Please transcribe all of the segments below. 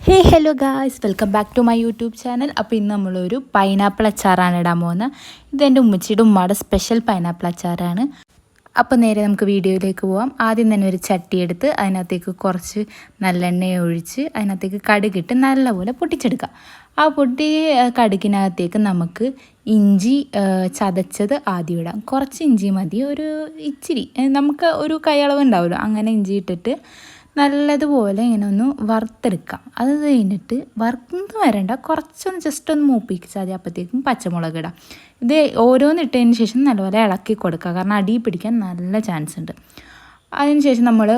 Hey hello guys, welcome back to my YouTube channel. അപ്പോൾ ഇന്ന് നമ്മളൊരു പൈനാപ്പിൾ അച്ചാറാണ് ഇടാൻ പോകുന്നത്. ഇതെൻ്റെ ഉമ്മച്ചിയുടെ ഉമ്മയുടെ സ്പെഷ്യൽ പൈനാപ്പിൾ അച്ചാറാണ്. അപ്പോൾ നേരെ നമുക്ക് വീഡിയോയിലേക്ക് പോകാം. ആദ്യം തന്നെ ഒരു ചട്ടി എടുത്ത് അതിനകത്തേക്ക് കുറച്ച് നല്ലെണ്ണ ഒഴിച്ച് അതിനകത്തേക്ക് കടുകിട്ട് നല്ലപോലെ പൊട്ടിച്ചെടുക്കുക. ആ കടുകിനകത്തേക്ക് നമുക്ക് ഇഞ്ചി ചതച്ചത് ആദ്യം ഇടാം. കുറച്ച് ഇഞ്ചി മതി, ഒരു ഇച്ചിരി, നമുക്ക് ഒരു കൈയളവ് ഉണ്ടാവുമല്ലോ, അങ്ങനെ ഇഞ്ചി ഇട്ടിട്ട് നല്ലതുപോലെ ഇങ്ങനെ ഒന്ന് വറുത്തെടുക്കാം. അത് കഴിഞ്ഞിട്ട് വറുത്ത് വരണ്ട, കുറച്ചൊന്ന് ജസ്റ്റ് ഒന്ന് മൂപ്പിച്ചാൽ മതി. അപ്പോഴത്തേക്കും പച്ചമുളക് ഇടാം. ഇത് ഓരോന്നിട്ടതിന് ശേഷം നല്ലപോലെ ഇളക്കി കൊടുക്കുക, കാരണം അടി പിടിക്കാൻ നല്ല ചാൻസ് ഉണ്ട്. അതിനുശേഷം നമ്മൾ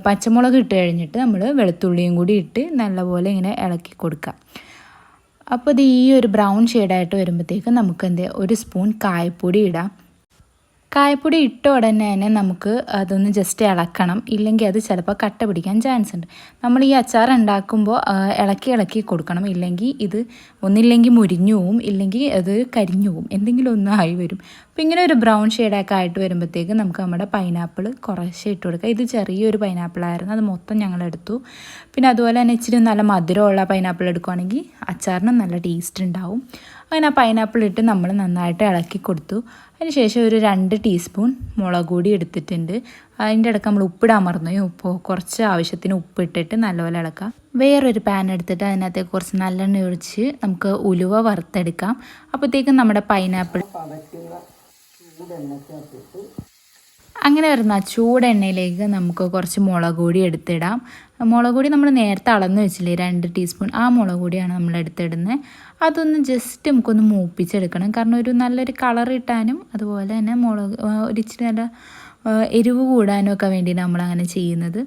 പച്ചമുളക് ഇട്ട് കഴിഞ്ഞിട്ട് നമ്മൾ വെളുത്തുള്ളിയും കൂടി ഇട്ട് നല്ലപോലെ ഇങ്ങനെ ഇളക്കി കൊടുക്കുക. അപ്പോൾ ഇത് ഈ ഒരു ബ്രൗൺ ഷെയ്ഡായിട്ട് വരുമ്പോഴത്തേക്കും നമുക്ക് ഒരു സ്പൂൺ കായപ്പൊടി ഇടാം. കായപ്പൊടി ഇട്ട ഉടനെ തന്നെ നമുക്ക് അതൊന്ന് ജസ്റ്റ് ഇളക്കണം, ഇല്ലെങ്കിൽ അത് ചിലപ്പോൾ കട്ട പിടിക്കാൻ ചാൻസ് ഉണ്ട്. നമ്മൾ ഈ അച്ചാർ ഉണ്ടാക്കുമ്പോൾ ഇളക്കി കൊടുക്കണം, ഇല്ലെങ്കിൽ ഇത് ഒന്നില്ലെങ്കിൽ മുരിഞ്ഞു പോവും, ഇല്ലെങ്കിൽ അത് കരിഞ്ഞു പോവും, എന്തെങ്കിലും ഒന്നും ആയി വരും. അപ്പോൾ ഇങ്ങനെ ഒരു ബ്രൗൺ ഷെയ്ഡൊക്കെ ആയിട്ട് വരുമ്പോഴത്തേക്ക് നമുക്ക് നമ്മുടെ പൈനാപ്പിൾ കുറേശ്ശെ ഇട്ട് കൊടുക്കുക. ഇത് ചെറിയൊരു പൈനാപ്പിളായിരുന്നു, അത് മൊത്തം ഞങ്ങളെടുത്തു. പിന്നെ അതുപോലെ തന്നെ ഇച്ചിരി നല്ല മധുരമുള്ള പൈനാപ്പിൾ എടുക്കുകയാണെങ്കിൽ അച്ചാറിന് നല്ല ടേസ്റ്റ് ഉണ്ടാവും. അങ്ങനെ ആ പൈനാപ്പിൾ ഇട്ട് നമ്മൾ നന്നായിട്ട് ഇളക്കി കൊടുത്തു. അതിനുശേഷം ഒരു 2 ടീസ്പൂൺ മുളക് പൊടി എടുത്തിട്ടുണ്ട്. അതിൻ്റെ ഇടയ്ക്ക് നമ്മൾ ഉപ്പിടാൻ മറന്നു. കുറച്ച് ആവശ്യത്തിന് ഉപ്പിട്ടിട്ട് നല്ലപോലെ ഇളക്കാം. വേറൊരു പാൻ എടുത്തിട്ട് അതിനകത്തേക്ക് കുറച്ച് നല്ലെണ്ണ ഒഴിച്ച് നമുക്ക് ഉലുവ വറുത്തെടുക്കാം. അപ്പോഴത്തേക്കും നമ്മുടെ പൈനാപ്പിൾ അങ്ങനെ വരുന്ന ചൂടെണ്ണയിലേക്ക് നമുക്ക് കുറച്ച് മുളക് പൊടി എടുത്തിടാം. മുളക് പൊടി നമ്മൾ നേരത്തെ അളന്ന് വെച്ചില്ലേ, 2 ടീസ്പൂൺ, ആ മുളക് പൊടിയാണ് നമ്മൾ എടുത്തിടുന്നത്. അതൊന്ന് ജസ്റ്റ് നമുക്കൊന്ന് മൂപ്പിച്ചെടുക്കണം, കാരണം ഒരു നല്ലൊരു കളർ കിട്ടാനും അതുപോലെ തന്നെ ഒരിച്ചിരി നല്ല എരിവ് കൂടാനും ഒക്കെ വേണ്ടിയാണ് നമ്മളങ്ങനെ ചെയ്യുന്നത്.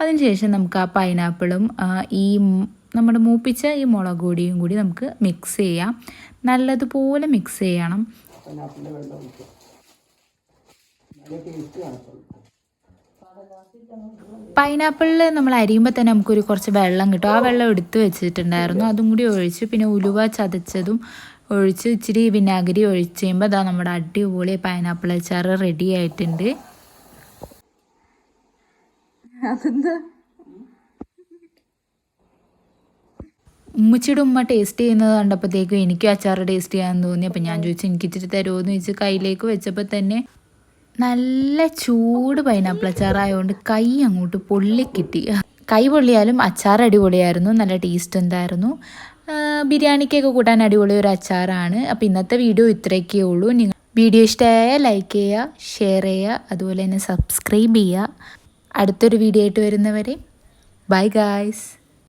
അതിനുശേഷം നമുക്ക് ആ പൈനാപ്പിളും ഈ നമ്മുടെ മൂപ്പിച്ച ഈ മുളക് പൊടിയും കൂടി നമുക്ക് മിക്സ് ചെയ്യാം. നല്ലതുപോലെ മിക്സ് ചെയ്യണം. പൈനാപ്പിളിൽ നമ്മൾ അരിയുമ്പോൾ തന്നെ നമുക്കൊരു കുറച്ച് വെള്ളം കിട്ടും. ആ വെള്ളം എടുത്ത് വെച്ചിട്ടുണ്ടായിരുന്നു, അതും കൂടി ഒഴിച്ച് പിന്നെ ഉലുവ ചതച്ചതും ഒഴിച്ച് ഇച്ചിരി വിനാഗിരി ഒഴിച്ച് കഴിയുമ്പോൾ അതാ നമ്മുടെ അടിപൊളി പൈനാപ്പിൾ അച്ചാർ റെഡി ആയിട്ടുണ്ട്. ഉമ്മച്ചിയുടെ ഉമ്മ ടേസ്റ്റ് ചെയ്യുന്നത് കണ്ടപ്പോഴത്തേക്കും എനിക്കും അച്ചാർ ടേസ്റ്റ് ചെയ്യാൻ തോന്നി. അപ്പം ഞാൻ ചോദിച്ചു എനിക്ക് ഇച്ചിരി തരുമോ എന്ന് ചോദിച്ച് കയ്യിലേക്ക് വെച്ചപ്പോൾ തന്നെ നല്ല ചൂട് പൈനാപ്പിൾ അച്ചാറായതുകൊണ്ട് കൈ അങ്ങോട്ട് പൊള്ളിക്കിട്ടി. കൈ പൊള്ളിയാലും അച്ചാർ അടിപൊളിയായിരുന്നു, നല്ല ടേസ്റ്റ് ഉണ്ടായിരുന്നു. ബിരിയാണിക്കൊക്കെ കൂട്ടാൻ അടിപൊളി ഒരു അച്ചാറാണ്. അപ്പോൾ ഇന്നത്തെ വീഡിയോ ഇത്രയൊക്കെ ഉള്ളൂ. നിങ്ങൾ വീഡിയോ ഇഷ്ടമായ ലൈക്ക് ചെയ്യുക, ഷെയർ ചെയ്യുക, അതുപോലെ തന്നെ സബ്സ്ക്രൈബ് ചെയ്യുക. അടുത്തൊരു വീഡിയോ ആയിട്ട് വരുന്നവരെ ബൈ ഗായ്സ്.